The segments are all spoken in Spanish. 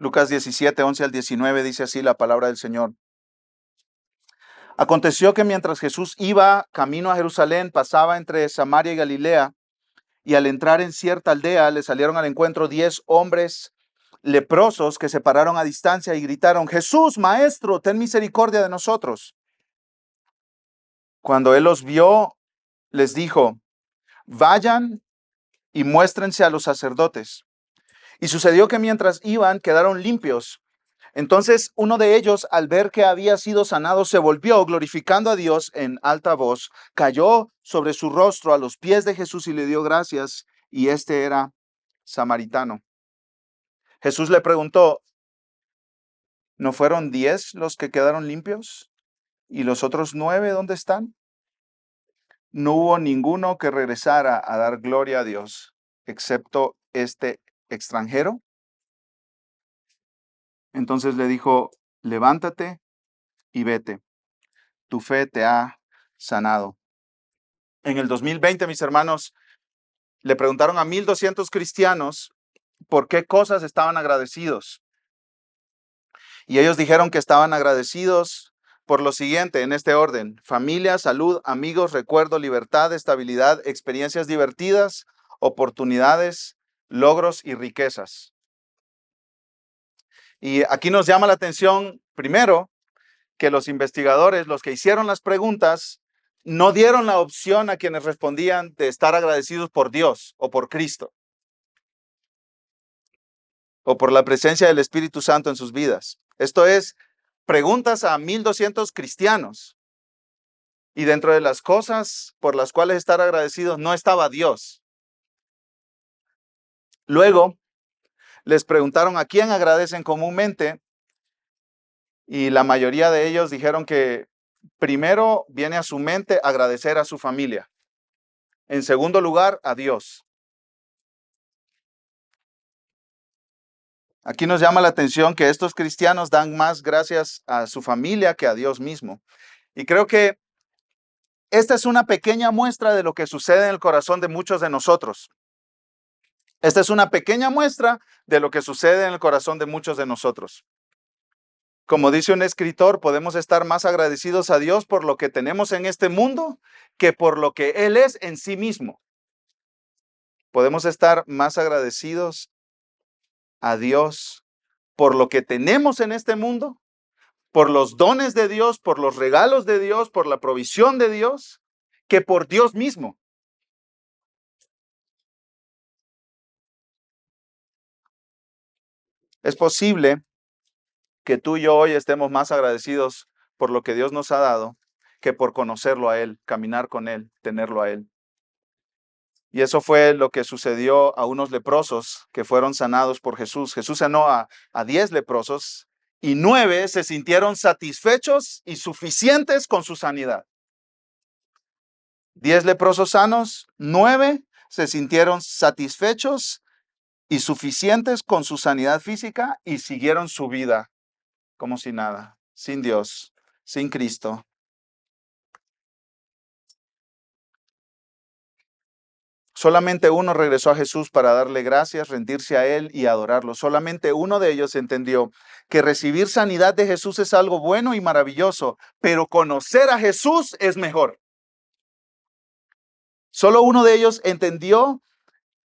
Lucas 17, 11 al 19 dice así la palabra del Señor. Aconteció que mientras Jesús iba camino a Jerusalén, pasaba entre Samaria y Galilea, y al entrar en cierta aldea le salieron al encuentro 10 hombres leprosos que se pararon a distancia y gritaron: Jesús, Maestro, ten misericordia de nosotros. Cuando él los vio, les dijo: vayan y muéstrense a los sacerdotes. Y sucedió que mientras iban, quedaron limpios. Entonces uno de ellos, al ver que había sido sanado, se volvió, glorificando a Dios en alta voz, cayó sobre su rostro a los pies de Jesús y le dio gracias, y este era samaritano. Jesús le preguntó: ¿no fueron 10 los que quedaron limpios? ¿Y los otros 9 dónde están? No hubo ninguno que regresara a dar gloria a Dios, excepto este extranjero. Entonces le dijo: levántate y vete, tu fe te ha sanado. En el 2020, mis hermanos, le preguntaron a 1,200 cristianos por qué cosas estaban agradecidos. Y ellos dijeron que estaban agradecidos por lo siguiente, en este orden: familia, salud, amigos, recuerdo, libertad, estabilidad, experiencias divertidas, oportunidades, logros y riquezas. Y aquí nos llama la atención, primero, que los investigadores, los que hicieron las preguntas, no dieron la opción a quienes respondían de estar agradecidos por Dios o por Cristo o por la presencia del Espíritu Santo en sus vidas. Esto es, preguntas a 1,200 cristianos. Y dentro de las cosas por las cuales estar agradecidos no estaba Dios. Luego, les preguntaron a quién agradecen comúnmente, y la mayoría de ellos dijeron que primero viene a su mente agradecer a su familia. En segundo lugar, a Dios. Aquí nos llama la atención que estos cristianos dan más gracias a su familia que a Dios mismo. Y creo que esta es una pequeña muestra de lo que sucede en el corazón de muchos de nosotros. Esta es una pequeña muestra de lo que sucede en el corazón de muchos de nosotros. Como dice un escritor, podemos estar más agradecidos a Dios por lo que tenemos en este mundo que por lo que Él es en sí mismo. Podemos estar más agradecidos a Dios por lo que tenemos en este mundo, por los dones de Dios, por los regalos de Dios, por la provisión de Dios, que por Dios mismo. Es posible que tú y yo hoy estemos más agradecidos por lo que Dios nos ha dado que por conocerlo a Él, caminar con Él, tenerlo a Él. Y eso fue lo que sucedió a unos leprosos que fueron sanados por Jesús. Jesús sanó a 10 leprosos y 9 se sintieron satisfechos y suficientes con su sanidad. 10 leprosos sanos, 9 se sintieron satisfechos y suficientes con su sanidad física y siguieron su vida como si nada, sin Dios, sin Cristo. Solamente uno regresó a Jesús para darle gracias, rendirse a Él y adorarlo. Solamente uno de ellos entendió que recibir sanidad de Jesús es algo bueno y maravilloso, pero conocer a Jesús es mejor. Solo uno de ellos entendió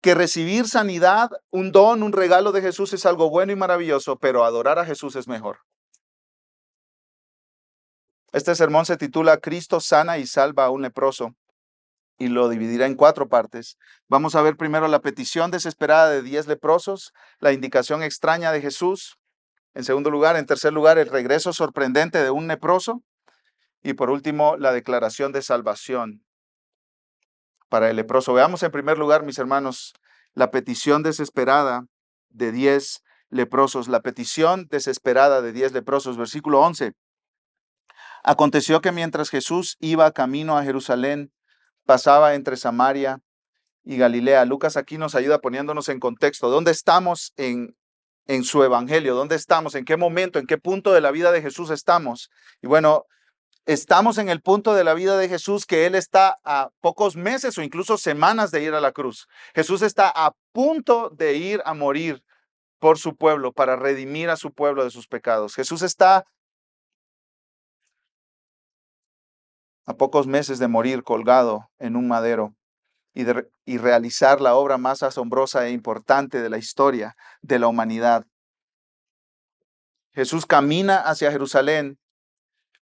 que recibir sanidad, un don, un regalo de Jesús es algo bueno y maravilloso, pero adorar a Jesús es mejor. Este sermón se titula Cristo sana y salva a un leproso, y lo dividirá en 4 partes. Vamos a ver primero la petición desesperada de 10 leprosos, la indicación extraña de Jesús, en segundo lugar, en tercer lugar, el regreso sorprendente de un leproso, y por último, la declaración de salvación para el leproso. Veamos en primer lugar, mis hermanos, la petición desesperada de 10 leprosos. La petición desesperada de 10 leprosos, versículo 11. Aconteció que mientras Jesús iba camino a Jerusalén, pasaba entre Samaria y Galilea. Lucas aquí nos ayuda poniéndonos en contexto. ¿Dónde estamos en su evangelio? ¿Dónde estamos? ¿En qué momento? ¿En qué punto de la vida de Jesús estamos? Y bueno, estamos en el punto de la vida de Jesús que Él está a pocos meses o incluso semanas de ir a la cruz. Jesús está a punto de ir a morir por su pueblo, para redimir a su pueblo de sus pecados. Jesús está a pocos meses de morir colgado en un madero y realizar la obra más asombrosa e importante de la historia de la humanidad. Jesús camina hacia Jerusalén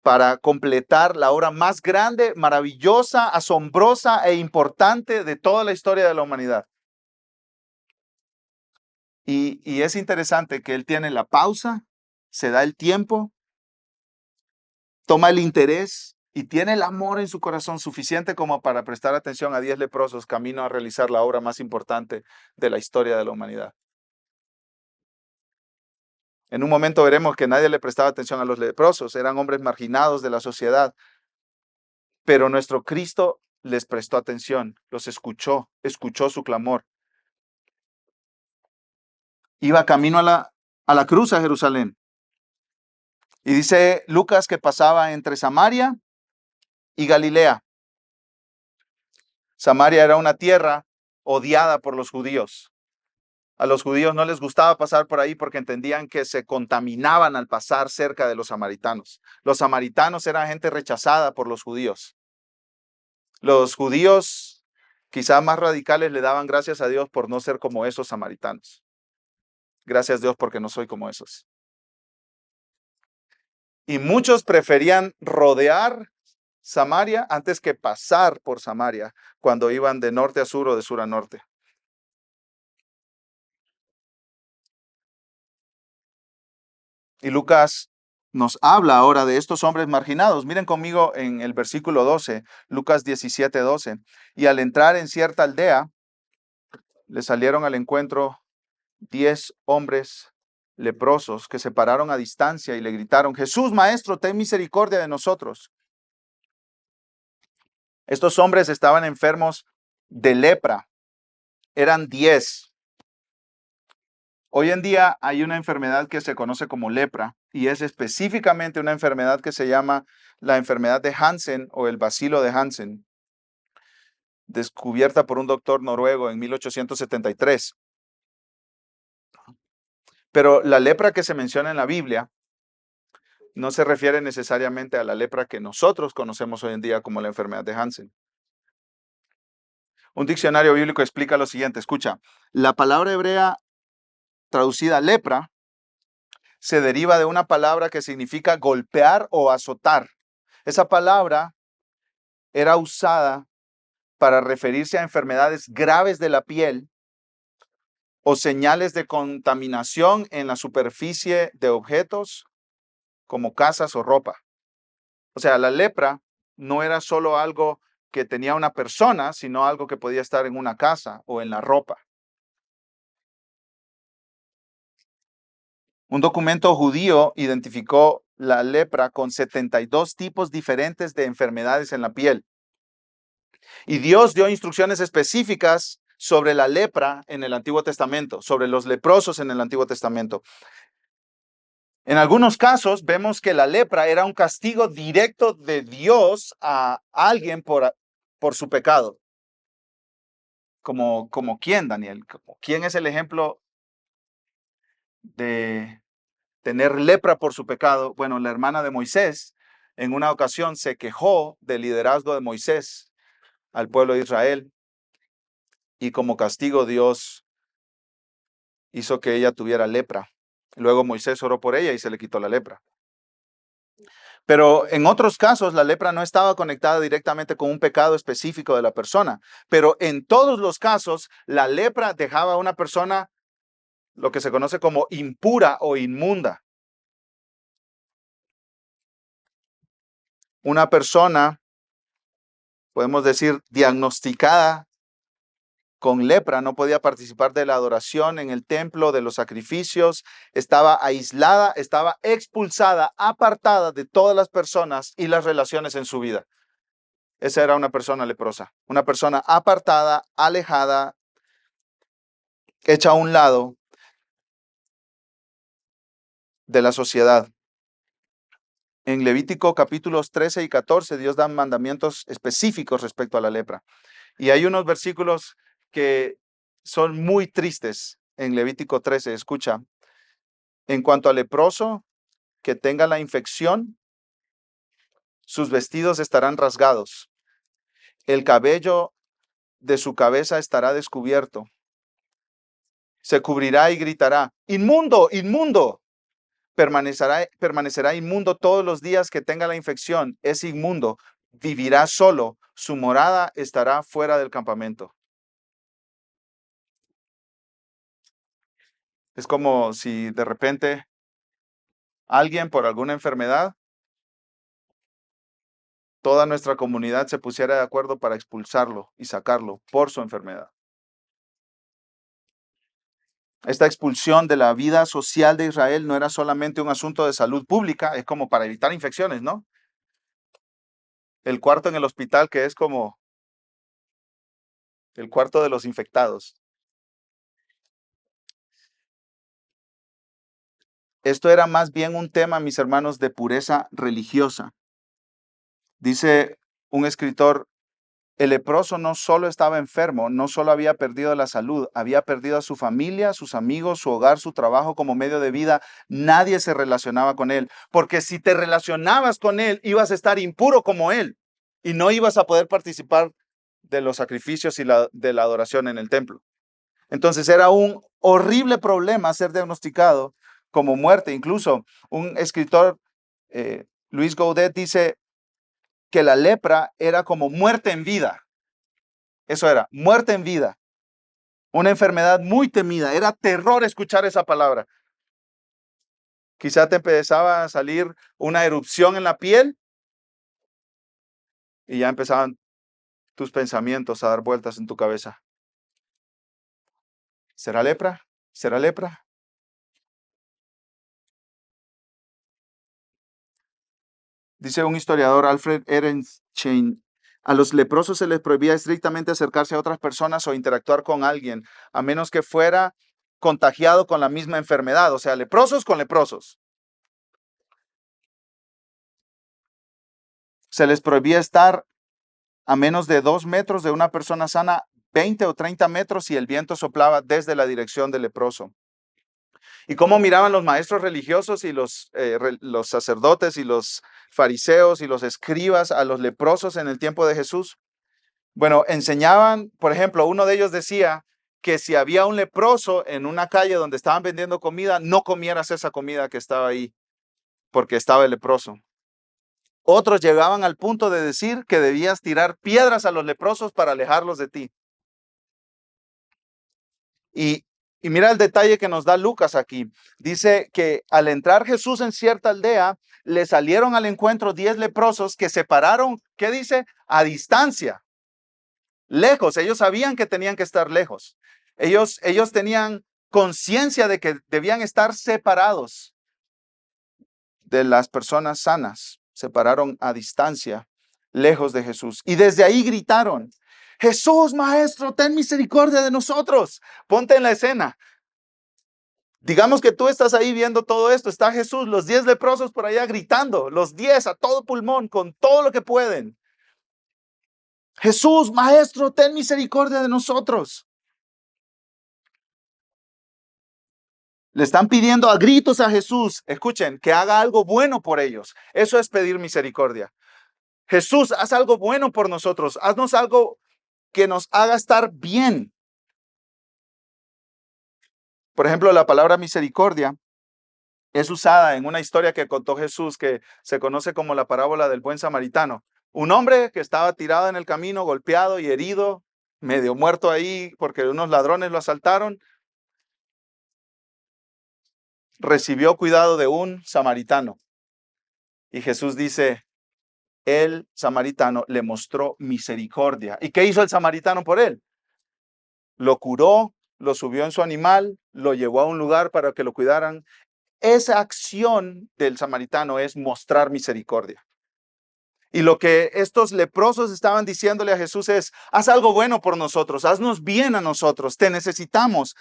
para completar la obra más grande, maravillosa, asombrosa e importante de toda la historia de la humanidad. Y es interesante que él tiene la pausa, se da el tiempo, toma el interés y tiene el amor en su corazón suficiente como para prestar atención a 10 leprosos camino a realizar la obra más importante de la historia de la humanidad. En un momento veremos que nadie le prestaba atención a los leprosos, eran hombres marginados de la sociedad, pero nuestro Cristo les prestó atención, los escuchó, escuchó su clamor. Iba camino a la cruz a Jerusalén. Y dice Lucas que pasaba entre Samaria y Galilea. Samaria era una tierra odiada por los judíos. A los judíos no les gustaba pasar por ahí porque entendían que se contaminaban al pasar cerca de los samaritanos. Los samaritanos eran gente rechazada por los judíos. Los judíos, quizás más radicales, le daban gracias a Dios por no ser como esos samaritanos. Gracias a Dios porque no soy como esos. Y muchos preferían rodear Samaria antes que pasar por Samaria cuando iban de norte a sur o de sur a norte. Y Lucas nos habla ahora de estos hombres marginados. Miren conmigo en el versículo 12, Lucas 17:12. Y al entrar en cierta aldea, le salieron al encuentro 10 hombres leprosos que se pararon a distancia y le gritaron: Jesús, Maestro, ten misericordia de nosotros. Estos hombres estaban enfermos de lepra. Eran 10. Hoy en día hay una enfermedad que se conoce como lepra y es específicamente una enfermedad que se llama la enfermedad de Hansen o el bacilo de Hansen, descubierta por un doctor noruego en 1873. Pero la lepra que se menciona en la Biblia no se refiere necesariamente a la lepra que nosotros conocemos hoy en día como la enfermedad de Hansen. Un diccionario bíblico explica lo siguiente, escucha, la palabra hebrea traducida lepra se deriva de una palabra que significa golpear o azotar. Esa palabra era usada para referirse a enfermedades graves de la piel o señales de contaminación en la superficie de objetos como casas o ropa. O sea, la lepra no era solo algo que tenía una persona, sino algo que podía estar en una casa o en la ropa. Un documento judío identificó la lepra con 72 tipos diferentes de enfermedades en la piel. Y Dios dio instrucciones específicas sobre la lepra en el Antiguo Testamento, sobre los leprosos en el Antiguo Testamento. En algunos casos vemos que la lepra era un castigo directo de Dios a alguien por su pecado. Como quién, Daniel? ¿Quién es el ejemplo de tener lepra por su pecado? Bueno, la hermana de Moisés en una ocasión se quejó del liderazgo de Moisés al pueblo de Israel y como castigo Dios hizo que ella tuviera lepra. Luego Moisés oró por ella y se le quitó la lepra. Pero en otros casos la lepra no estaba conectada directamente con un pecado específico de la persona. Pero en todos los casos la lepra dejaba a una persona lo que se conoce como impura o inmunda. Una persona, podemos decir, diagnosticada con lepra no podía participar de la adoración en el templo, de los sacrificios, estaba aislada, estaba expulsada, apartada de todas las personas y las relaciones en su vida. Esa era una persona leprosa, una persona apartada, alejada, hecha a un lado de la sociedad. En Levítico capítulos 13 y 14, Dios da mandamientos específicos respecto a la lepra. Y hay unos versículos que son muy tristes en Levítico 13. Escucha, en cuanto al leproso que tenga la infección, sus vestidos estarán rasgados, el cabello de su cabeza estará descubierto, se cubrirá y gritará, inmundo, inmundo. Permanecerá inmundo todos los días que tenga la infección, es inmundo, vivirá solo, su morada estará fuera del campamento. Es como si de repente alguien por alguna enfermedad, toda nuestra comunidad se pusiera de acuerdo para expulsarlo y sacarlo por su enfermedad. Esta expulsión de la vida social de Israel no era solamente un asunto de salud pública, es como para evitar infecciones, ¿no? El cuarto en el hospital que es como el cuarto de los infectados. Esto era más bien un tema, mis hermanos, de pureza religiosa. Dice un escritor, el leproso no solo estaba enfermo, no solo había perdido la salud, había perdido a su familia, sus amigos, su hogar, su trabajo como medio de vida. Nadie se relacionaba con él, porque si te relacionabas con él, ibas a estar impuro como él y no ibas a poder participar de los sacrificios y de la adoración en el templo. Entonces era un horrible problema ser diagnosticado como muerte. Incluso un escritor, Luis Gaudet, dice que la lepra era como muerte en vida. Eso era, muerte en vida. Una enfermedad muy temida. Era terror escuchar esa palabra. Quizá te empezaba a salir una erupción en la piel y ya empezaban tus pensamientos a dar vueltas en tu cabeza. ¿Será lepra? ¿Será lepra? Dice un historiador, Alfred Ehrenstein, a los leprosos se les prohibía estrictamente acercarse a otras personas o interactuar con alguien, a menos que fuera contagiado con la misma enfermedad, o sea, leprosos con leprosos. Se les prohibía estar a menos de 2 metros de una persona sana, 20 o 30 metros si el viento soplaba desde la dirección del leproso. ¿Y cómo miraban los maestros religiosos y los sacerdotes y los fariseos y los escribas a los leprosos en el tiempo de Jesús? Bueno, enseñaban, por ejemplo, uno de ellos decía que si había un leproso en una calle donde estaban vendiendo comida, no comieras esa comida que estaba ahí, porque estaba el leproso. Otros llegaban al punto de decir que debías tirar piedras a los leprosos para alejarlos de ti. Y, y mira el detalle que nos da Lucas aquí. Dice que al entrar Jesús en cierta aldea, le salieron al encuentro 10 leprosos que se pararon, ¿qué dice? A distancia, lejos. Ellos sabían que tenían que estar lejos. Ellos tenían conciencia de que debían estar separados de las personas sanas. Se pararon a distancia, lejos de Jesús. Y desde ahí gritaron, Jesús, Maestro, ten misericordia de nosotros. Ponte en la escena. Digamos que tú estás ahí viendo todo esto. Está Jesús, los 10 leprosos por allá gritando, los 10 a todo pulmón, con todo lo que pueden. Jesús, Maestro, ten misericordia de nosotros. Le están pidiendo a gritos a Jesús, escuchen, que haga algo bueno por ellos. Eso es pedir misericordia. Jesús, haz algo bueno por nosotros. Haznos algo que nos haga estar bien. Por ejemplo, la palabra misericordia es usada en una historia que contó Jesús que se conoce como la parábola del buen samaritano. Un hombre que estaba tirado en el camino, golpeado y herido, medio muerto ahí porque unos ladrones lo asaltaron, recibió cuidado de un samaritano. Y Jesús dice, el samaritano le mostró misericordia. ¿Y qué hizo el samaritano por él? Lo curó, lo subió en su animal, lo llevó a un lugar para que lo cuidaran. Esa acción del samaritano es mostrar misericordia. Y lo que estos leprosos estaban diciéndole a Jesús es, haz algo bueno por nosotros, haznos bien a nosotros, te necesitamos,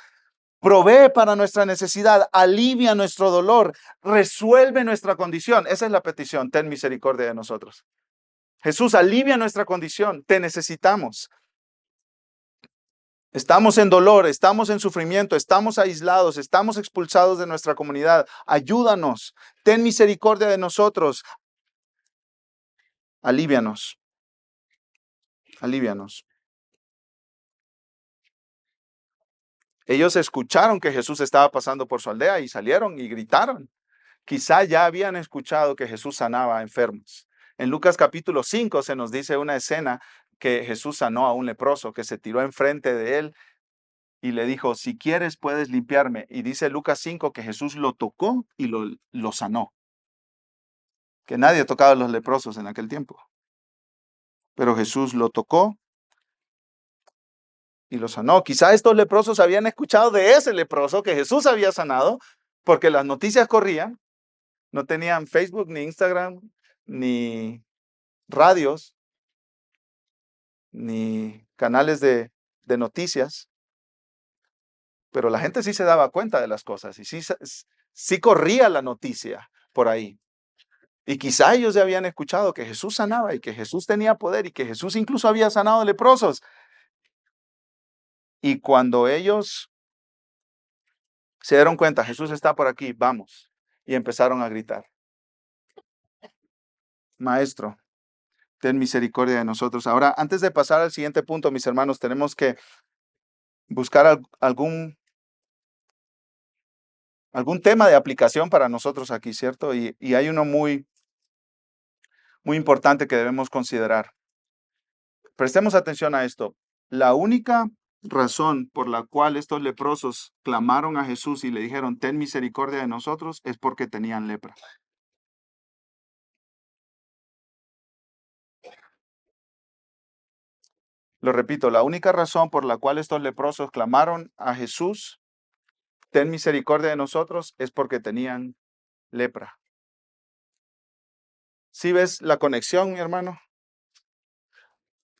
provee para nuestra necesidad, alivia nuestro dolor, resuelve nuestra condición. Esa es la petición, ten misericordia de nosotros. Jesús, alivia nuestra condición, te necesitamos. Estamos en dolor, estamos en sufrimiento, estamos aislados, estamos expulsados de nuestra comunidad. Ayúdanos, ten misericordia de nosotros, alívianos, alívianos. Ellos escucharon que Jesús estaba pasando por su aldea y salieron y gritaron. Quizá ya habían escuchado que Jesús sanaba a enfermos. En Lucas capítulo 5 se nos dice una escena que Jesús sanó a un leproso que se tiró enfrente de él y le dijo, si quieres puedes limpiarme. Y dice Lucas 5 que Jesús lo tocó y lo sanó. Que nadie tocaba a los leprosos en aquel tiempo. Pero Jesús lo tocó y lo sanó. Quizá estos leprosos habían escuchado de ese leproso que Jesús había sanado, porque las noticias corrían. No tenían Facebook, ni Instagram, ni radios, ni canales de noticias. Pero la gente sí se daba cuenta de las cosas y sí corría la noticia por ahí. Y quizá ellos ya habían escuchado que Jesús sanaba y que Jesús tenía poder y que Jesús incluso había sanado leprosos. Y cuando ellos se dieron cuenta, Jesús está por aquí, vamos. Y empezaron a gritar, Maestro, ten misericordia de nosotros. Ahora, antes de pasar al siguiente punto, mis hermanos, tenemos que buscar algún tema de aplicación para nosotros aquí, ¿cierto? Y hay uno muy, muy importante que debemos considerar. Prestemos atención a esto. La única razón por la cual estos leprosos clamaron a Jesús y le dijeron, ten misericordia de nosotros, es porque tenían lepra. Lo repito, la única razón por la cual estos leprosos clamaron a Jesús, ten misericordia de nosotros, es porque tenían lepra. ¿Sí ves la conexión, mi hermano?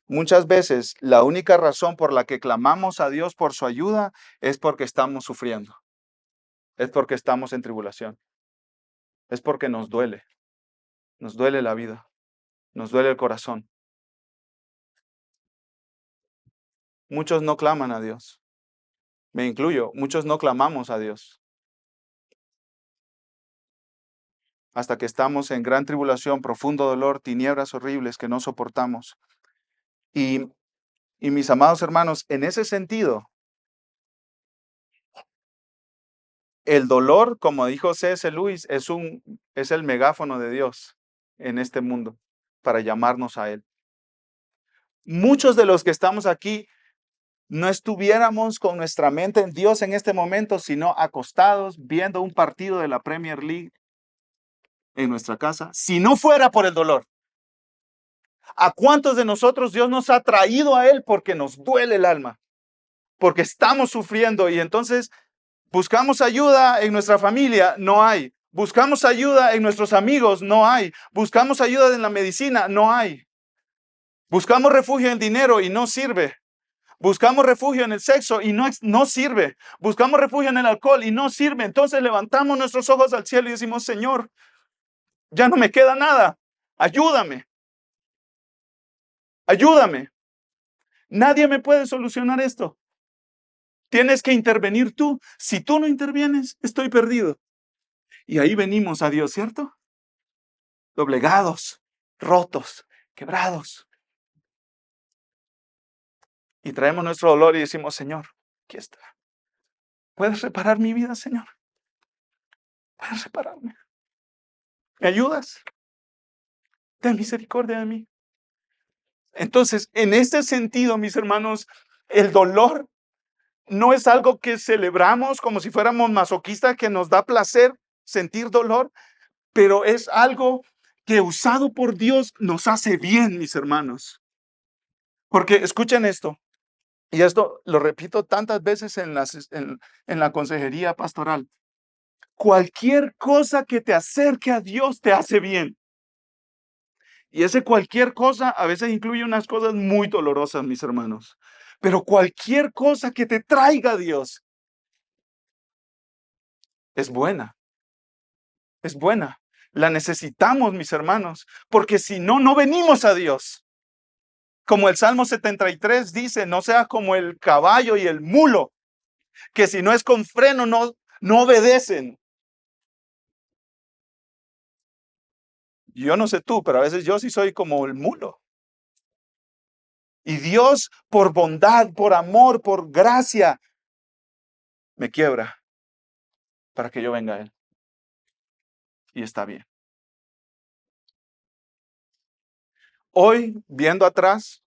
Muchas veces la única razón por la que clamamos a Dios por su ayuda es porque estamos sufriendo, es porque estamos en tribulación, es porque nos duele la vida, nos duele el corazón. Muchos no claman a Dios, me incluyo, muchos no clamamos a Dios hasta que estamos en gran tribulación, profundo dolor, tinieblas horribles que no soportamos. Y, y mis amados hermanos, en ese sentido, el dolor, como dijo C.S. Lewis, es el megáfono de Dios en este mundo para llamarnos a Él. Muchos de los que estamos aquí no estuviéramos con nuestra mente en Dios en este momento, sino acostados viendo un partido de la Premier League en nuestra casa, si no fuera por el dolor. ¿A cuántos de nosotros Dios nos ha traído a Él porque nos duele el alma? Porque estamos sufriendo y entonces buscamos ayuda en nuestra familia, no hay. Buscamos ayuda en nuestros amigos, no hay. Buscamos ayuda en la medicina, no hay. Buscamos refugio en dinero y no sirve. Buscamos refugio en el sexo y no sirve. Buscamos refugio en el alcohol y no sirve. Entonces levantamos nuestros ojos al cielo y decimos, Señor, ya no me queda nada. Ayúdame. Ayúdame. Nadie me puede solucionar esto. Tienes que intervenir tú. Si tú no intervienes, estoy perdido. Y ahí venimos a Dios, ¿cierto? Doblegados, rotos, quebrados. Y traemos nuestro dolor y decimos, Señor, aquí está. ¿Puedes reparar mi vida, Señor? ¿Puedes repararme? ¿Me ayudas? Ten misericordia de mí. Entonces, en este sentido, mis hermanos, el dolor no es algo que celebramos como si fuéramos masoquistas, que nos da placer sentir dolor, pero es algo que usado por Dios nos hace bien, mis hermanos. Porque escuchen esto, y esto lo repito tantas veces en la consejería pastoral. Cualquier cosa que te acerque a Dios te hace bien. Y ese cualquier cosa a veces incluye unas cosas muy dolorosas, mis hermanos. Pero cualquier cosa que te traiga a Dios es buena. Es buena. La necesitamos, mis hermanos, porque si no, no venimos a Dios. Como el Salmo 73 dice, no seas como el caballo y el mulo, que si no es con freno no obedecen. Yo no sé tú, pero a veces yo sí soy como el mulo. Y Dios, por bondad, por amor, por gracia, me quiebra para que yo venga a Él. Y está bien. Hoy, viendo atrás,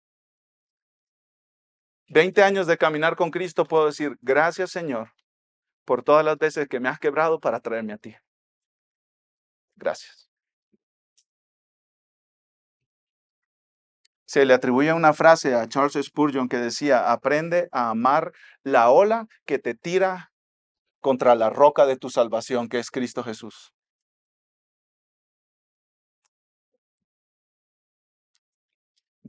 20 años de caminar con Cristo, puedo decir, gracias Señor, por todas las veces que me has quebrado para traerme a ti. Gracias. Se le atribuye una frase a Charles Spurgeon que decía, aprende a amar la ola que te tira contra la roca de tu salvación, que es Cristo Jesús.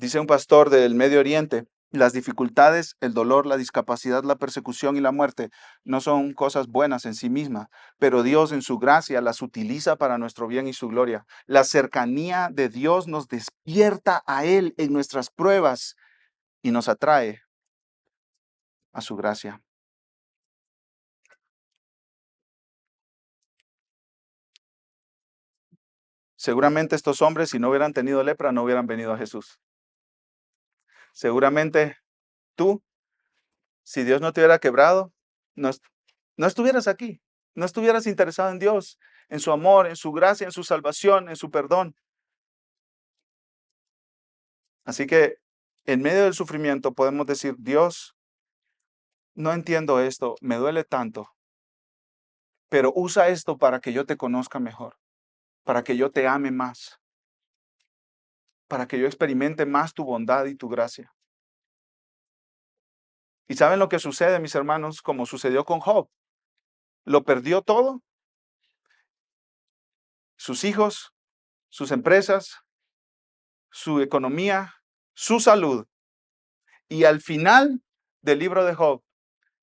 Dice un pastor del Medio Oriente, las dificultades, el dolor, la discapacidad, la persecución y la muerte no son cosas buenas en sí mismas, pero Dios en su gracia las utiliza para nuestro bien y su gloria. La cercanía de Dios nos despierta a Él en nuestras pruebas y nos atrae a su gracia. Seguramente estos hombres, si no hubieran tenido lepra, no hubieran venido a Jesús. Seguramente tú, si Dios no te hubiera quebrado, no, no estuvieras aquí, no estuvieras interesado en Dios, en su amor, en su gracia, en su salvación, en su perdón. Así que en medio del sufrimiento podemos decir, Dios, no entiendo esto, me duele tanto, pero usa esto para que yo te conozca mejor, para que yo te ame más, para que yo experimente más tu bondad y tu gracia. ¿Y saben lo que sucede, mis hermanos? Como sucedió con Job. Lo perdió todo, sus hijos, sus empresas, su economía, su salud. Y al final del libro de Job,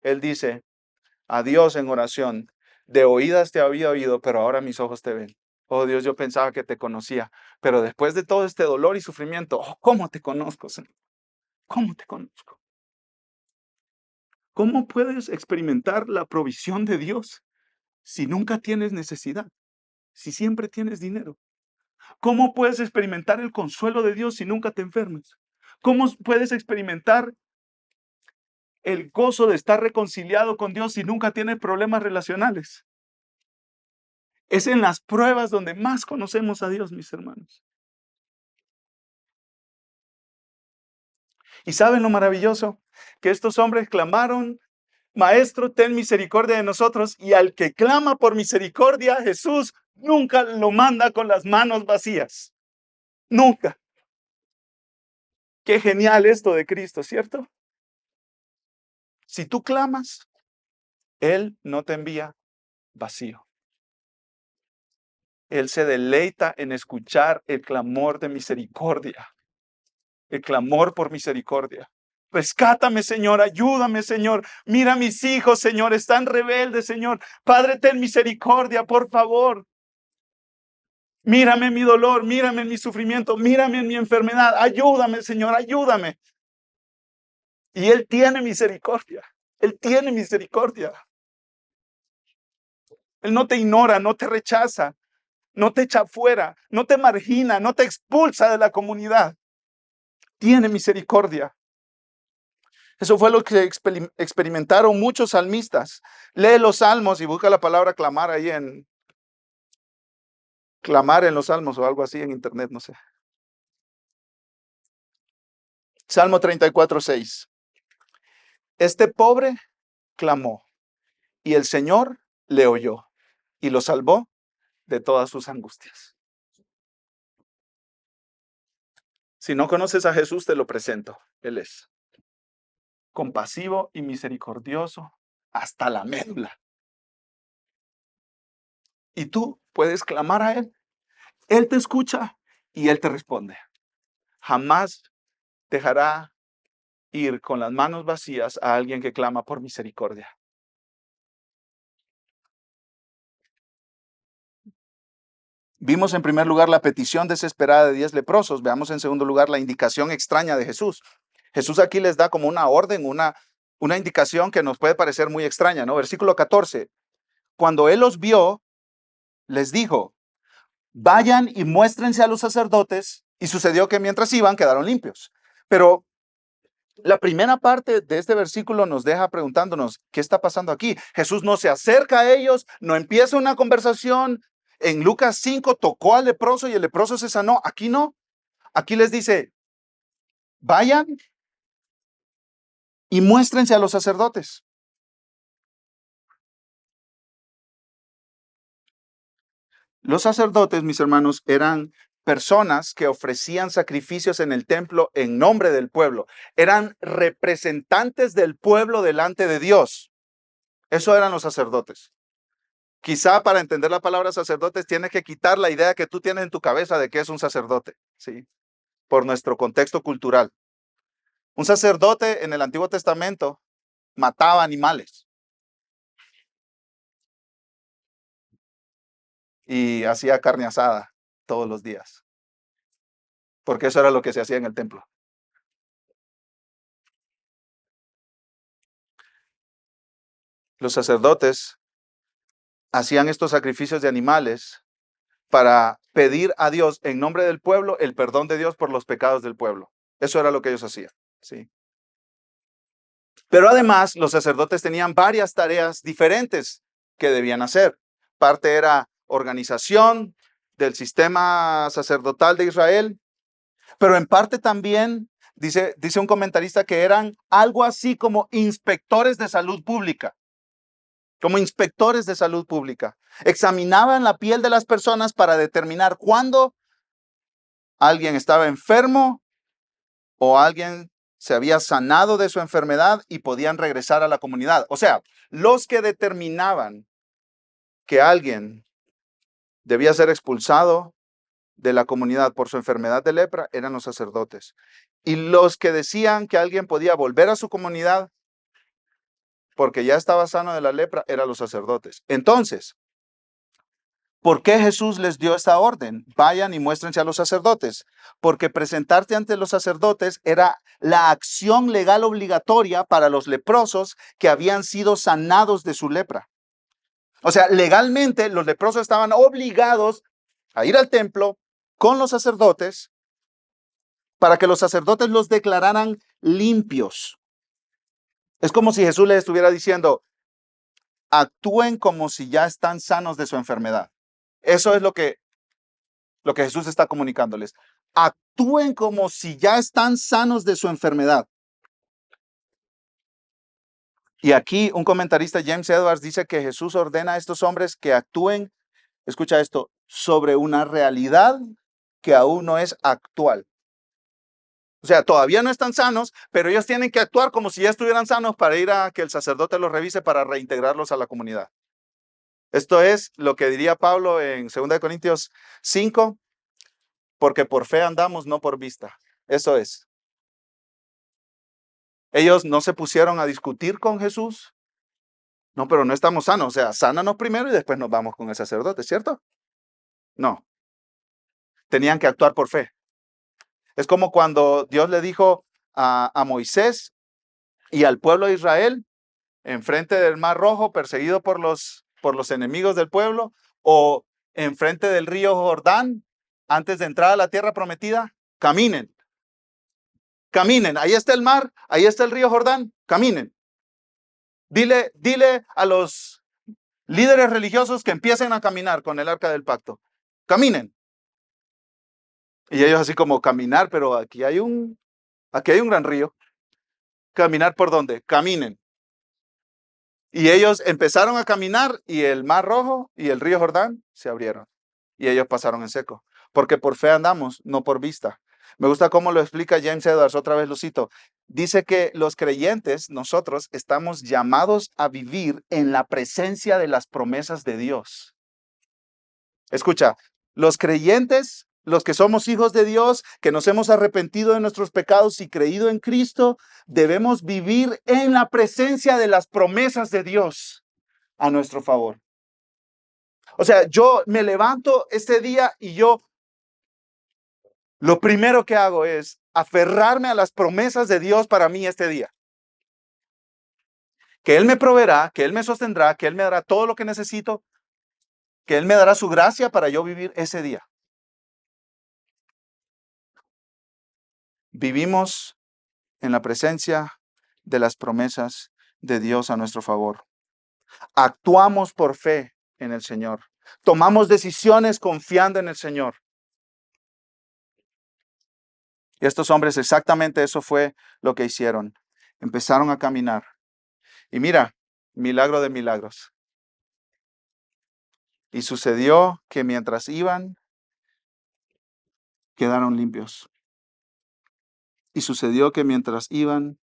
él dice, a Dios en oración, de oídas te había oído, pero ahora mis ojos te ven. Oh Dios, yo pensaba que te conocía, pero después de todo este dolor y sufrimiento, oh, ¿cómo te conozco, Señor? ¿Cómo te conozco? ¿Cómo puedes experimentar la provisión de Dios si nunca tienes necesidad? Si siempre tienes dinero. ¿Cómo puedes experimentar el consuelo de Dios si nunca te enfermas? ¿Cómo puedes experimentar el gozo de estar reconciliado con Dios si nunca tienes problemas relacionales? Es en las pruebas donde más conocemos a Dios, mis hermanos. ¿Y saben lo maravilloso? Que estos hombres clamaron, Maestro, ten misericordia de nosotros, y al que clama por misericordia, Jesús nunca lo manda con las manos vacías. Nunca. Qué genial esto de Cristo, ¿cierto? Si tú clamas, Él no te envía vacío. Él se deleita en escuchar el clamor de misericordia, el clamor por misericordia. Rescátame, Señor, ayúdame, Señor. Mira a mis hijos, Señor, están rebeldes, Señor. Padre, ten misericordia, por favor. Mírame en mi dolor, mírame en mi sufrimiento, mírame en mi enfermedad. Ayúdame, Señor, ayúdame. Y Él tiene misericordia. Él tiene misericordia. Él no te ignora, no te rechaza, no te echa fuera, no te margina, no te expulsa de la comunidad. Tiene misericordia. Eso fue lo que experimentaron muchos salmistas. Lee los salmos y busca la palabra clamar ahí clamar en los salmos o algo así en internet, no sé. Salmo 34:6. Este pobre clamó y el Señor le oyó y lo salvó de todas sus angustias. Si no conoces a Jesús, te lo presento. Él es compasivo y misericordioso hasta la médula. Y tú puedes clamar a Él. Él te escucha y Él te responde. Jamás dejará ir con las manos vacías a alguien que clama por misericordia. Vimos en primer lugar la petición desesperada de 10 leprosos. Veamos en segundo lugar la indicación extraña de Jesús. Jesús aquí les da como una orden, una indicación que nos puede parecer muy extraña, ¿no? Versículo 14. Cuando Él los vio, les dijo, vayan y muéstrense a los sacerdotes. Y sucedió que mientras iban, quedaron limpios. Pero la primera parte de este versículo nos deja preguntándonos, ¿qué está pasando aquí? Jesús no se acerca a ellos, no empieza una conversación. En Lucas 5 tocó al leproso y el leproso se sanó. Aquí no. Aquí les dice, vayan y muéstrense a los sacerdotes. Los sacerdotes, mis hermanos, eran personas que ofrecían sacrificios en el templo en nombre del pueblo. Eran representantes del pueblo delante de Dios. Eso eran los sacerdotes. Quizá para entender la palabra sacerdotes tienes que quitar la idea que tú tienes en tu cabeza de qué es un sacerdote, ¿sí? Por nuestro contexto cultural. Un sacerdote en el Antiguo Testamento mataba animales y hacía carne asada todos los días, porque eso era lo que se hacía en el templo. Los sacerdotes hacían estos sacrificios de animales para pedir a Dios en nombre del pueblo el perdón de Dios por los pecados del pueblo. Eso era lo que ellos hacían, ¿sí? Pero además, los sacerdotes tenían varias tareas diferentes que debían hacer. Parte era organización del sistema sacerdotal de Israel, pero en parte también, dice un comentarista, que eran algo así como inspectores de salud pública. Como inspectores de salud pública. Examinaban la piel de las personas para determinar cuándo alguien estaba enfermo o alguien se había sanado de su enfermedad y podían regresar a la comunidad. O sea, los que determinaban que alguien debía ser expulsado de la comunidad por su enfermedad de lepra eran los sacerdotes. Y los que decían que alguien podía volver a su comunidad porque ya estaba sano de la lepra eran los sacerdotes. Entonces, ¿por qué Jesús les dio esta orden? Vayan y muéstrense a los sacerdotes. Porque presentarte ante los sacerdotes era la acción legal obligatoria para los leprosos que habían sido sanados de su lepra. O sea, legalmente los leprosos estaban obligados a ir al templo con los sacerdotes para que los sacerdotes los declararan limpios. Es como si Jesús les estuviera diciendo, actúen como si ya están sanos de su enfermedad. Eso es lo que Jesús está comunicándoles. Actúen como si ya están sanos de su enfermedad. Y aquí un comentarista, James Edwards, dice que Jesús ordena a estos hombres que actúen, escucha esto, sobre una realidad que aún no es actual. O sea, todavía no están sanos, pero ellos tienen que actuar como si ya estuvieran sanos para ir a que el sacerdote los revise para reintegrarlos a la comunidad. Esto es lo que diría Pablo en 2 Corintios 5, porque por fe andamos, no por vista. Eso es. Ellos no se pusieron a discutir con Jesús. No, pero no estamos sanos. O sea, sánanos primero y después nos vamos con el sacerdote, ¿cierto? No. Tenían que actuar por fe. Es como cuando Dios le dijo a Moisés y al pueblo de Israel, enfrente del Mar Rojo, perseguido por los enemigos del pueblo, o enfrente del río Jordán, antes de entrar a la tierra prometida, caminen. Caminen. Ahí está el mar, ahí está el río Jordán, caminen. Dile a los líderes religiosos que empiecen a caminar con el arca del pacto. Caminen. Y ellos así como caminar, pero aquí hay un gran río. ¿Caminar por dónde? Caminen. Y ellos empezaron a caminar y el Mar Rojo y el río Jordán se abrieron. Y ellos pasaron en seco. Porque por fe andamos, no por vista. Me gusta cómo lo explica James Edwards, otra vez lo cito. Dice que los creyentes, nosotros, estamos llamados a vivir en la presencia de las promesas de Dios. Escucha, los creyentes, los que somos hijos de Dios, que nos hemos arrepentido de nuestros pecados y creído en Cristo, debemos vivir en la presencia de las promesas de Dios a nuestro favor. O sea, yo me levanto este día y lo primero que hago es aferrarme a las promesas de Dios para mí este día. Que Él me proveerá, que Él me sostendrá, que Él me dará todo lo que necesito, que Él me dará su gracia para yo vivir ese día. Vivimos en la presencia de las promesas de Dios a nuestro favor. Actuamos por fe en el Señor. Tomamos decisiones confiando en el Señor. Y estos hombres exactamente eso fue lo que hicieron. Empezaron a caminar. Y mira, milagro de milagros. Y sucedió que mientras iban, quedaron limpios. Y sucedió que mientras iban,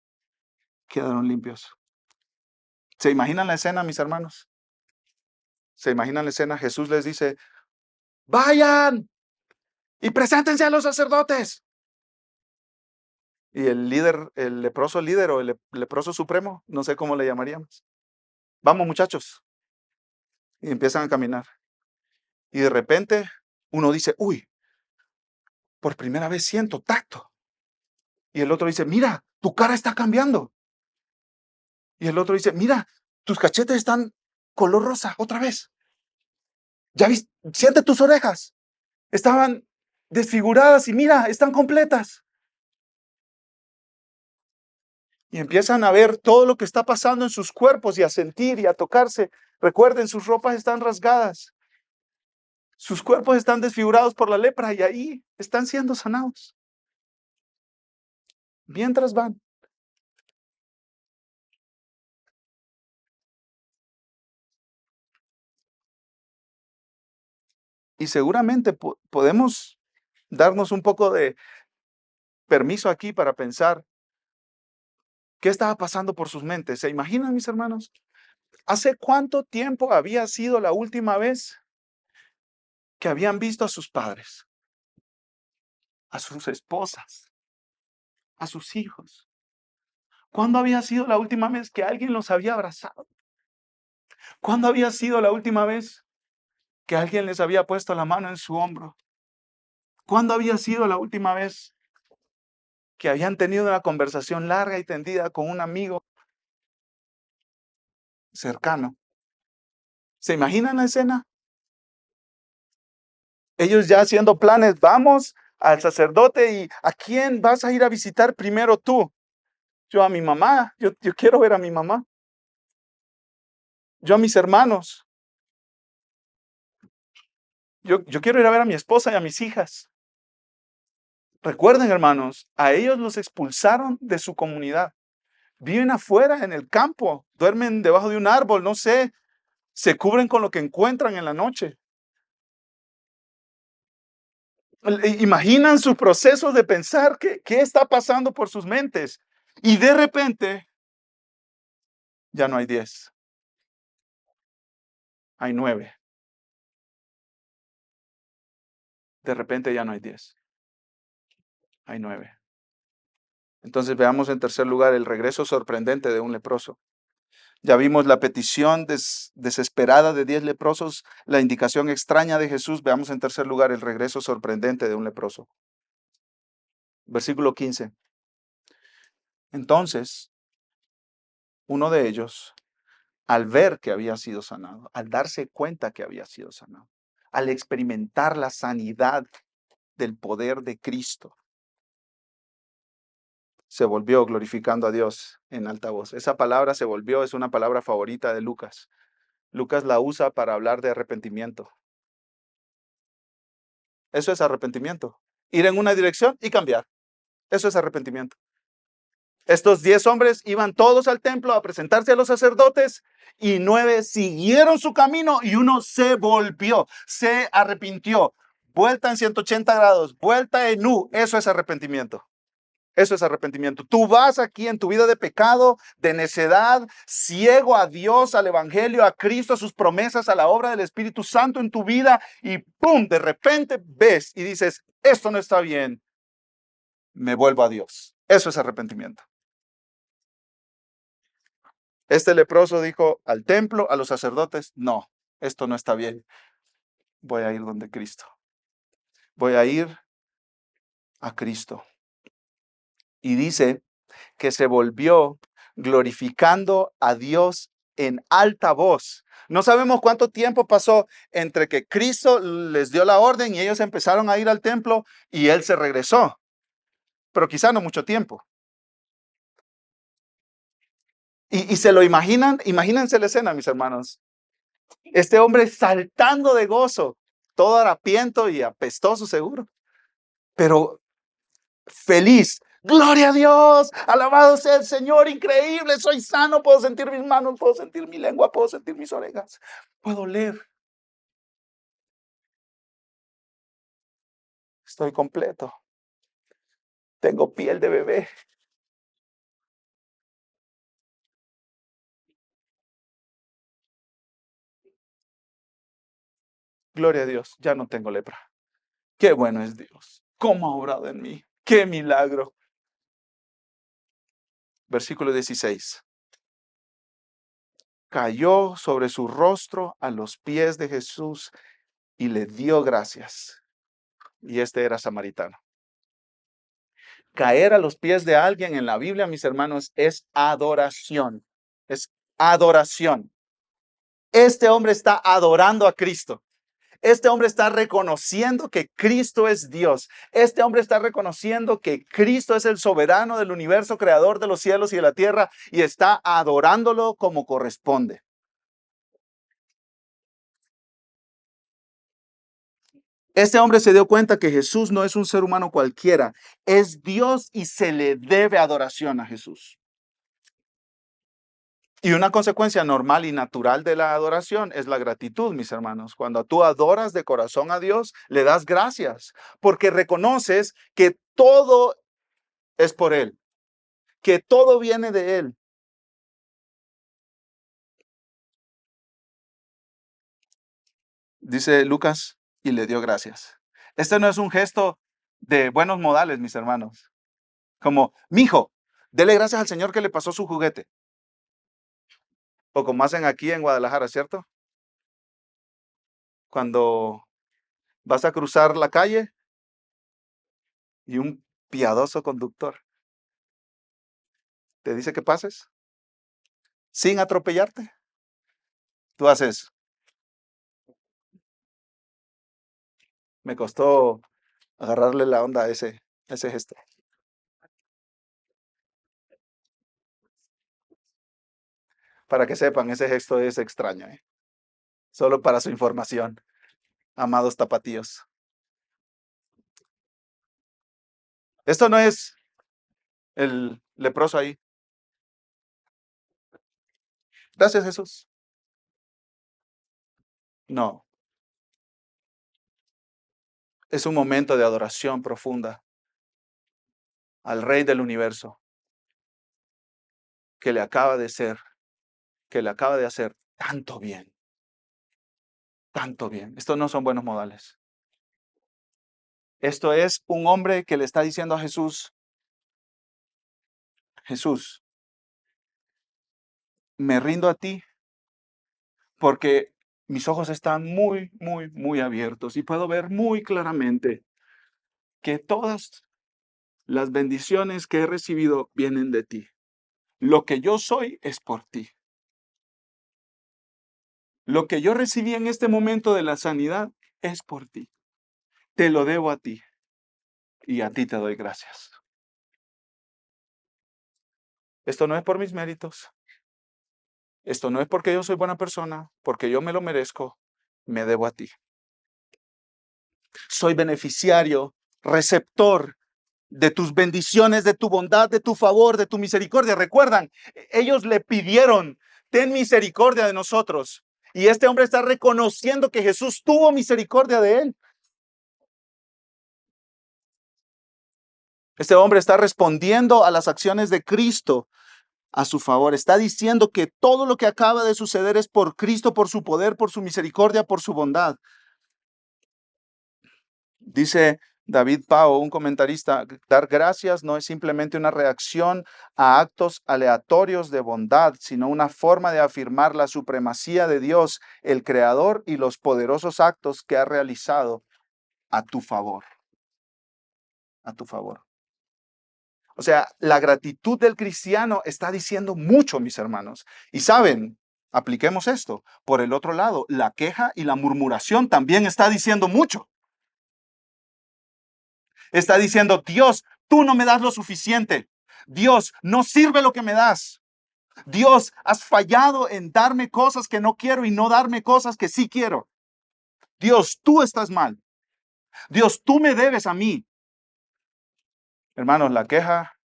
quedaron limpios. ¿Se imaginan la escena, mis hermanos? ¿Se imaginan la escena? Jesús les dice, vayan y preséntense a los sacerdotes. Y el líder, el leproso líder o el leproso supremo, no sé cómo le llamaríamos. Vamos, muchachos. Y empiezan a caminar. Y de repente uno dice, uy, por primera vez siento tacto. Y el otro dice, mira, tu cara está cambiando. Y el otro dice, mira, tus cachetes están color rosa otra vez. Ya viste, siente tus orejas. Estaban desfiguradas y mira, están completas. Y empiezan a ver todo lo que está pasando en sus cuerpos y a sentir y a tocarse. Recuerden, sus ropas están rasgadas. Sus cuerpos están desfigurados por la lepra y ahí están siendo sanados. Mientras van. Y seguramente podemos darnos un poco de permiso aquí para pensar qué estaba pasando por sus mentes. ¿Se imaginan, mis hermanos? ¿Hace cuánto tiempo había sido la última vez que habían visto a sus padres, a sus esposas, a sus hijos? ¿Cuándo había sido la última vez que alguien los había abrazado? ¿Cuándo había sido la última vez que alguien les había puesto la mano en su hombro? ¿Cuándo había sido la última vez que habían tenido una conversación larga y tendida con un amigo cercano? ¿Se imaginan la escena? Ellos ya haciendo planes, vamos al sacerdote y ¿a quién vas a ir a visitar primero tú? Yo a mi mamá, yo quiero ver a mi mamá. Yo a mis hermanos. Yo quiero ir a ver a mi esposa y a mis hijas. Recuerden, hermanos, a ellos los expulsaron de su comunidad. Viven afuera, en el campo, duermen debajo de un árbol, no sé, se cubren con lo que encuentran en la noche. Imaginan su proceso de pensar qué está pasando por sus mentes. Y de repente, ya no hay 10, hay 9. De repente ya no hay 10, hay 9. Entonces veamos en tercer lugar el regreso sorprendente de un leproso. Ya vimos la petición desesperada de 10 leprosos, la indicación extraña de Jesús. Veamos en tercer lugar el regreso sorprendente de un leproso. Versículo 15. Entonces, uno de ellos, al ver que había sido sanado, al darse cuenta que había sido sanado, al experimentar la sanidad del poder de Cristo, se volvió glorificando a Dios en alta voz. Esa palabra se volvió, es una palabra favorita de Lucas. Lucas la usa para hablar de arrepentimiento. Eso es arrepentimiento. Ir en una dirección y cambiar. Eso es arrepentimiento. Estos 10 hombres iban todos al templo a presentarse a los sacerdotes y 9 siguieron su camino y uno se volvió, se arrepintió. Vuelta en 180 grados, vuelta en U. Eso es arrepentimiento. Eso es arrepentimiento. Tú vas aquí en tu vida de pecado, de necedad, ciego a Dios, al Evangelio, a Cristo, a sus promesas, a la obra del Espíritu Santo en tu vida y ¡pum! De repente ves y dices, esto no está bien, me vuelvo a Dios. Eso es arrepentimiento. Este leproso dijo al templo, a los sacerdotes, no, esto no está bien. voy a ir donde Cristo. Voy a ir a Cristo. Y dice que se volvió glorificando a Dios en alta voz. No sabemos cuánto tiempo pasó entre que Cristo les dio la orden y ellos empezaron a ir al templo y él se regresó, pero quizá no mucho tiempo. Y se lo imaginan, imagínense la escena, mis hermanos. Este hombre saltando de gozo, todo harapiento y apestoso seguro, pero feliz. Gloria a Dios, alabado sea el Señor, increíble, soy sano, puedo sentir mis manos, puedo sentir mi lengua, puedo sentir mis orejas, puedo oler. Estoy completo. Tengo piel de bebé. Gloria a Dios, ya no tengo lepra. Qué bueno es Dios. ¿Cómo ha obrado en mí? Qué milagro. Versículo 16. Cayó sobre su rostro a los pies de Jesús y le dio gracias. Y este era samaritano. Caer a los pies de alguien en la Biblia, mis hermanos, es adoración. Es adoración. Este hombre está adorando a Cristo. Este hombre está reconociendo que Cristo es Dios. Este hombre está reconociendo que Cristo es el soberano del universo, creador de los cielos y de la tierra, y está adorándolo como corresponde. Este hombre se dio cuenta que Jesús no es un ser humano cualquiera, es Dios y se le debe adoración a Jesús. Y una consecuencia normal y natural de la adoración es la gratitud, mis hermanos. Cuando tú adoras de corazón a Dios, le das gracias, porque reconoces que todo es por Él, que todo viene de Él. Dice Lucas, y le dio gracias. Este no es un gesto de buenos modales, mis hermanos. Como, mijo, dele gracias al Señor que le pasó su juguete. O como hacen aquí en Guadalajara, ¿cierto? Cuando vas a cruzar la calle y un piadoso conductor te dice que pases sin atropellarte, tú haces. Me costó agarrarle la onda a ese gesto. Para que sepan, ese gesto es extraño, ¿eh? Solo para su información, amados tapatíos. Esto no es el leproso ahí. Gracias, Jesús. No, es un momento de adoración profunda al Rey del universo que le acaba de ser, que le acaba de hacer tanto bien, tanto bien. Estos no son buenos modales. Esto es un hombre que le está diciendo a Jesús, Jesús, me rindo a ti porque mis ojos están muy, muy, muy abiertos y puedo ver muy claramente que todas las bendiciones que he recibido vienen de ti. Lo que yo soy es por ti. Lo que yo recibí en este momento de la sanidad es por ti. Te lo debo a ti y a ti te doy gracias. Esto no es por mis méritos. Esto no es porque yo soy buena persona, porque yo me lo merezco. Me debo a ti. Soy beneficiario, receptor de tus bendiciones, de tu bondad, de tu favor, de tu misericordia. Recuerdan, ellos le pidieron, ten misericordia de nosotros. Y este hombre está reconociendo que Jesús tuvo misericordia de él. Este hombre está respondiendo a las acciones de Cristo a su favor. Está diciendo que todo lo que acaba de suceder es por Cristo, por su poder, por su misericordia, por su bondad. Dice David Pao, un comentarista, dar gracias no es simplemente una reacción a actos aleatorios de bondad, sino una forma de afirmar la supremacía de Dios, el Creador, y los poderosos actos que ha realizado a tu favor, a tu favor. O sea, la gratitud del cristiano está diciendo mucho, mis hermanos. Y saben, apliquemos esto. Por el otro lado, la queja y la murmuración también está diciendo mucho. Está diciendo, Dios, tú no me das lo suficiente. Dios, no sirve lo que me das. Dios, has fallado en darme cosas que no quiero y no darme cosas que sí quiero. Dios, tú estás mal. Dios, tú me debes a mí. Hermanos, la queja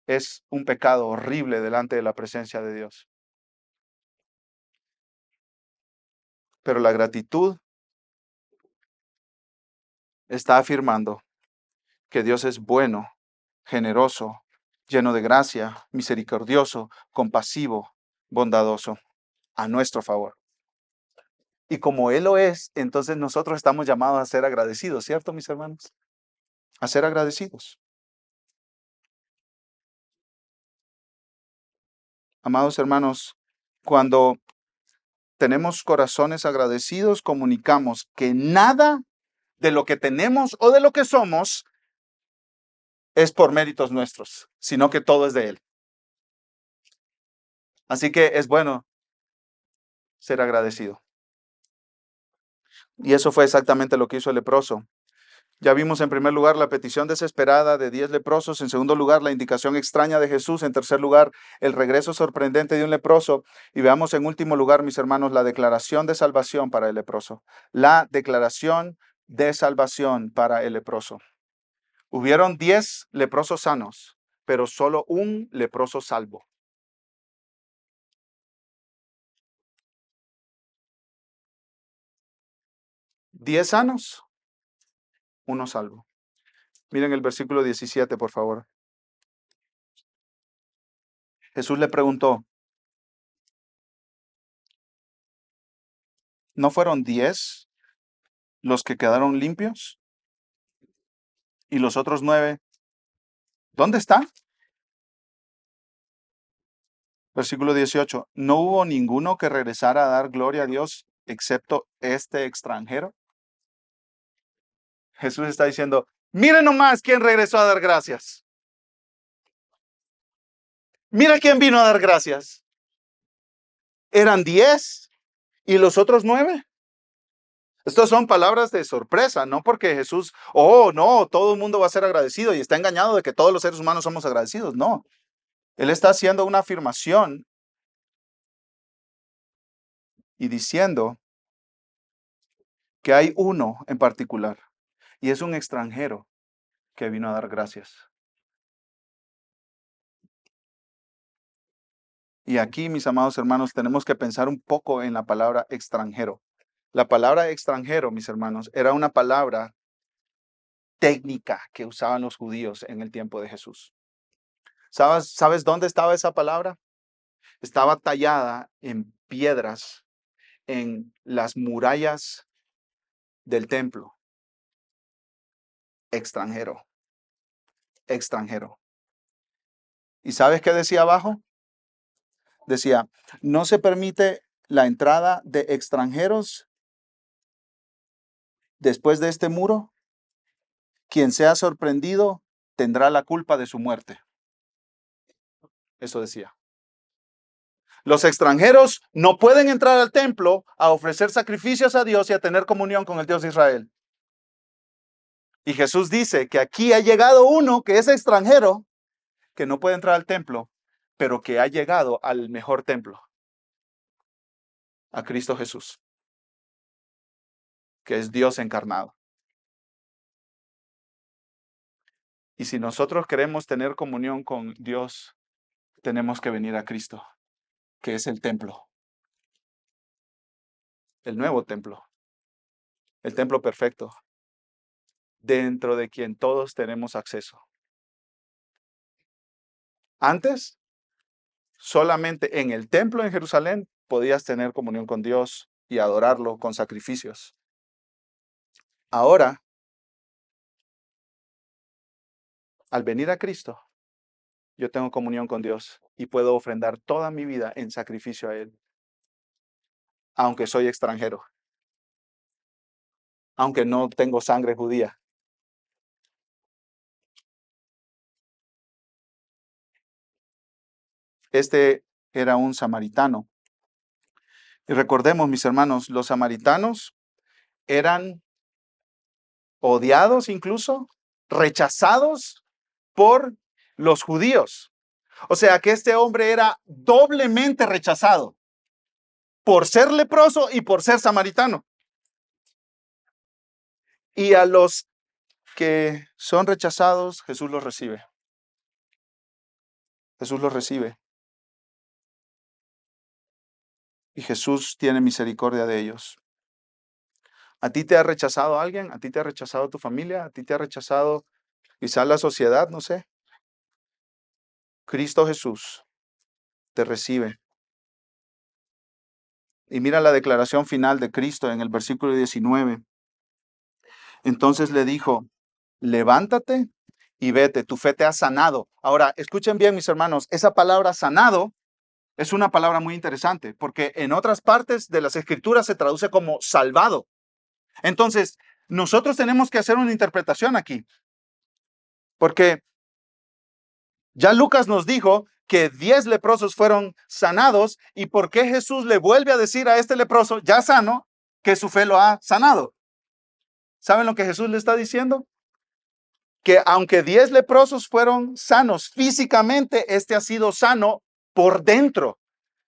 es un pecado horrible delante de la presencia de Dios. Pero la gratitud está afirmando que Dios es bueno, generoso, lleno de gracia, misericordioso, compasivo, bondadoso, a nuestro favor. Y como Él lo es, entonces nosotros estamos llamados a ser agradecidos, ¿cierto, mis hermanos? A ser agradecidos. Amados hermanos, cuando tenemos corazones agradecidos, comunicamos que nada de lo que tenemos o de lo que somos es por méritos nuestros, sino que todo es de Él. Así que es bueno ser agradecido. Y eso fue exactamente lo que hizo el leproso. Ya vimos en primer lugar la petición desesperada de 10 leprosos, en segundo lugar la indicación extraña de Jesús, en tercer lugar el regreso sorprendente de un leproso y veamos en último lugar, mis hermanos, la declaración de salvación para el leproso. La declaración de salvación para el leproso. Hubieron 10 leprosos sanos, pero solo un leproso salvo. 10 sanos, uno salvo. Miren el versículo 17, por favor. Jesús le preguntó, ¿no fueron 10 los que quedaron limpios? ¿Y los otros 9, dónde están? Versículo 18, ¿no hubo ninguno que regresara a dar gloria a Dios excepto este extranjero? Jesús está diciendo, miren nomás quién regresó a dar gracias. Mira quién vino a dar gracias. Eran 10 y los otros 9. Estas son palabras de sorpresa, no porque Jesús, oh, no, todo el mundo va a ser agradecido y está engañado de que todos los seres humanos somos agradecidos. No, Él está haciendo una afirmación y diciendo que hay uno en particular y es un extranjero que vino a dar gracias. Y aquí, mis amados hermanos, tenemos que pensar un poco en la palabra extranjero. La palabra extranjero, mis hermanos, era una palabra técnica que usaban los judíos en el tiempo de Jesús. ¿Sabes dónde estaba esa palabra? Estaba tallada en piedras en las murallas del templo. Extranjero, extranjero. ¿Y sabes qué decía abajo? Decía, no se permite la entrada de extranjeros después de este muro. Quien sea sorprendido tendrá la culpa de su muerte. Eso decía. Los extranjeros no pueden entrar al templo a ofrecer sacrificios a Dios y a tener comunión con el Dios de Israel. Y Jesús dice que aquí ha llegado uno que es extranjero, que no puede entrar al templo, pero que ha llegado al mejor templo, a Cristo Jesús, que es Dios encarnado. Y si nosotros queremos tener comunión con Dios, tenemos que venir a Cristo, que es el templo, el nuevo templo, el templo perfecto, dentro de quien todos tenemos acceso. Antes, solamente en el templo en Jerusalén podías tener comunión con Dios y adorarlo con sacrificios. Ahora, al venir a Cristo, yo tengo comunión con Dios y puedo ofrendar toda mi vida en sacrificio a Él, aunque soy extranjero, aunque no tengo sangre judía. Este era un samaritano. Y recordemos, mis hermanos, los samaritanos eran odiados incluso, rechazados por los judíos. O sea que este hombre era doblemente rechazado por ser leproso y por ser samaritano. Y a los que son rechazados, Jesús los recibe. Jesús los recibe. Y Jesús tiene misericordia de ellos. ¿A ti te ha rechazado alguien? ¿A ti te ha rechazado tu familia? ¿A ti te ha rechazado quizás la sociedad? No sé. Cristo Jesús te recibe. Y mira la declaración final de Cristo en el versículo 19. Entonces le dijo, levántate y vete, tu fe te ha sanado. Ahora, escuchen bien, mis hermanos, esa palabra sanado es una palabra muy interesante, porque en otras partes de las Escrituras se traduce como salvado. Entonces, nosotros tenemos que hacer una interpretación aquí, porque ya Lucas nos dijo que 10 leprosos fueron sanados, y ¿por qué Jesús le vuelve a decir a este leproso, ya sano, que su fe lo ha sanado? ¿Saben lo que Jesús le está diciendo? Que aunque 10 leprosos fueron sanos físicamente, este ha sido sano por dentro,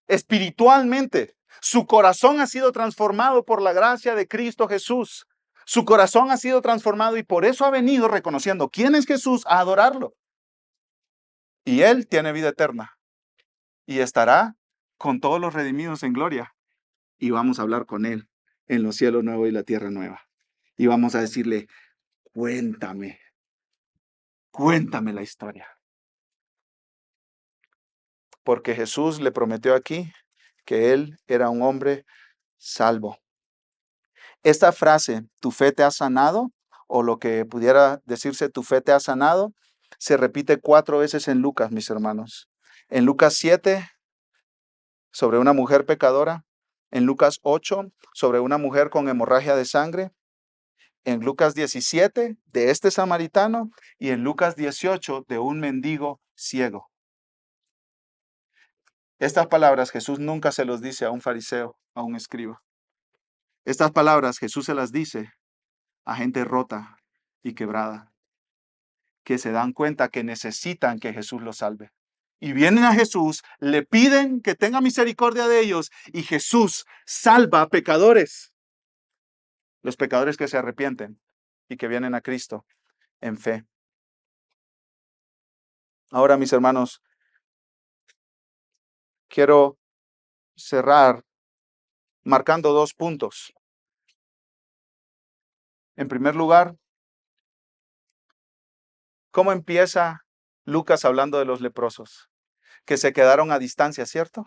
espiritualmente. Su corazón ha sido transformado por la gracia de Cristo Jesús. Su corazón ha sido transformado y por eso ha venido reconociendo quién es Jesús a adorarlo. Y Él tiene vida eterna y estará con todos los redimidos en gloria. Y vamos a hablar con Él en los cielos nuevos y la tierra nueva. Y vamos a decirle, cuéntame la historia. Porque Jesús le prometió aquí que Él era un hombre salvo. Esta frase, tu fe te ha sanado, o lo que pudiera decirse, tu fe te ha sanado, se repite 4 veces en Lucas, mis hermanos. En Lucas 7, sobre una mujer pecadora. En Lucas 8, sobre una mujer con hemorragia de sangre. En Lucas 17, de este samaritano. Y en Lucas 18, de un mendigo ciego. Estas palabras Jesús nunca se los dice a un fariseo, a un escriba. Estas palabras Jesús se las dice a gente rota y quebrada, que se dan cuenta que necesitan que Jesús los salve. Y vienen a Jesús, le piden que tenga misericordia de ellos, y Jesús salva a pecadores. Los pecadores que se arrepienten y que vienen a Cristo en fe. Ahora, mis hermanos, quiero cerrar marcando 2 puntos. En primer lugar, ¿cómo empieza Lucas hablando de los leprosos? Que se quedaron a distancia, ¿cierto?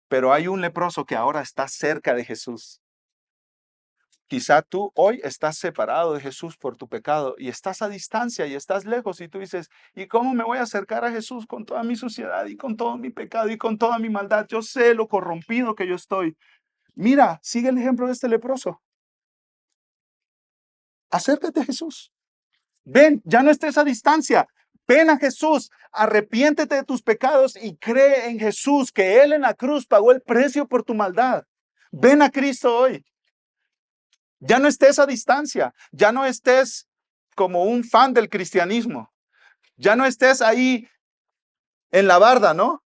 Pero hay un leproso que ahora está cerca de Jesús. Quizá tú hoy estás separado de Jesús por tu pecado y estás a distancia y estás lejos y tú dices, ¿y cómo me voy a acercar a Jesús con toda mi suciedad y con todo mi pecado y con toda mi maldad? Yo sé lo corrompido que yo estoy. Mira, sigue el ejemplo de este leproso. Acércate a Jesús. Ven, ya no estés a distancia. Ven a Jesús, arrepiéntete de tus pecados y cree en Jesús, que Él en la cruz pagó el precio por tu maldad. Ven a Cristo hoy. Ya no estés a distancia, ya no estés como un fan del cristianismo, ya no estés ahí en la barda, ¿no?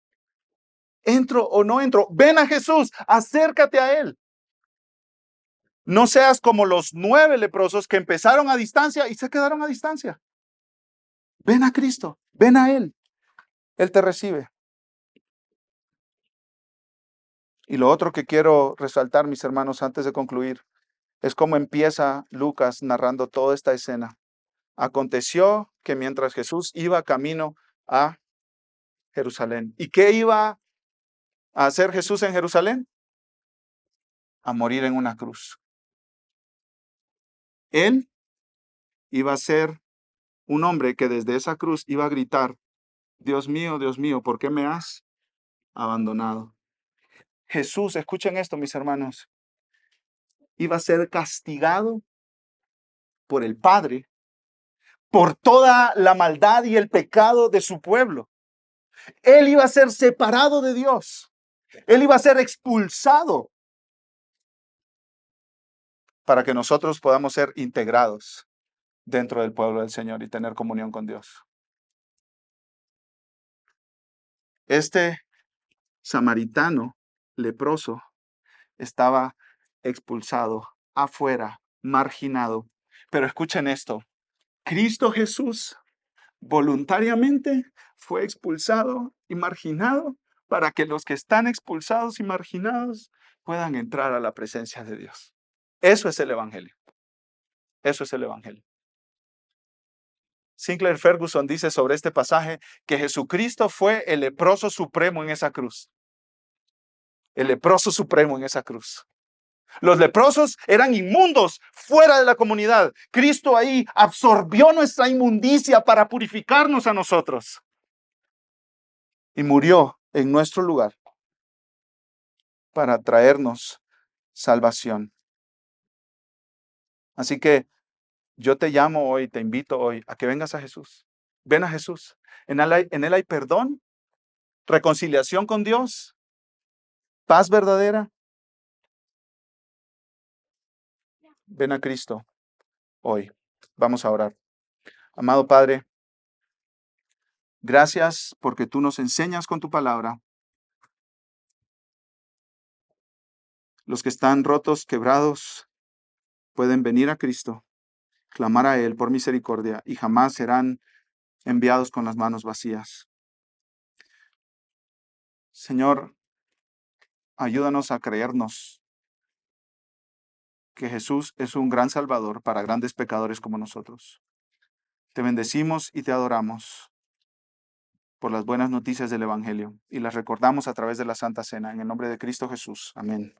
¿Entro o no entro? Ven a Jesús, acércate a Él. No seas como los 9 leprosos que empezaron a distancia y se quedaron a distancia. Ven a Cristo, ven a Él. Él te recibe. Y lo otro que quiero resaltar, mis hermanos, antes de concluir, es cómo empieza Lucas narrando toda esta escena. Aconteció que mientras Jesús iba camino a Jerusalén. ¿Y qué iba a hacer Jesús en Jerusalén? A morir en una cruz. Él iba a ser un hombre que desde esa cruz iba a gritar, Dios mío, ¿por qué me has abandonado? Jesús, escuchen esto, mis hermanos, iba a ser castigado por el Padre por toda la maldad y el pecado de su pueblo. Él iba a ser separado de Dios. Él iba a ser expulsado para que nosotros podamos ser integrados dentro del pueblo del Señor y tener comunión con Dios. Este samaritano leproso estaba expulsado, afuera, marginado. Pero escuchen esto, Cristo Jesús voluntariamente fue expulsado y marginado para que los que están expulsados y marginados puedan entrar a la presencia de Dios. Eso es el Evangelio. Eso es el Evangelio. Sinclair Ferguson dice sobre este pasaje que Jesucristo fue el leproso supremo en esa cruz. El leproso supremo en esa cruz. Los leprosos eran inmundos fuera de la comunidad. Cristo ahí absorbió nuestra inmundicia para purificarnos a nosotros. Y murió en nuestro lugar para traernos salvación. Así que yo te llamo hoy, te invito hoy a que vengas a Jesús. Ven a Jesús. En él hay perdón, reconciliación con Dios, paz verdadera. Ven a Cristo hoy. Vamos a orar. Amado Padre, gracias porque tú nos enseñas con tu palabra. Los que están rotos, quebrados, pueden venir a Cristo, clamar a Él por misericordia y jamás serán enviados con las manos vacías. Señor, ayúdanos a creernos que Jesús es un gran Salvador para grandes pecadores como nosotros. Te bendecimos y te adoramos por las buenas noticias del Evangelio y las recordamos a través de la Santa Cena. En el nombre de Cristo Jesús. Amén.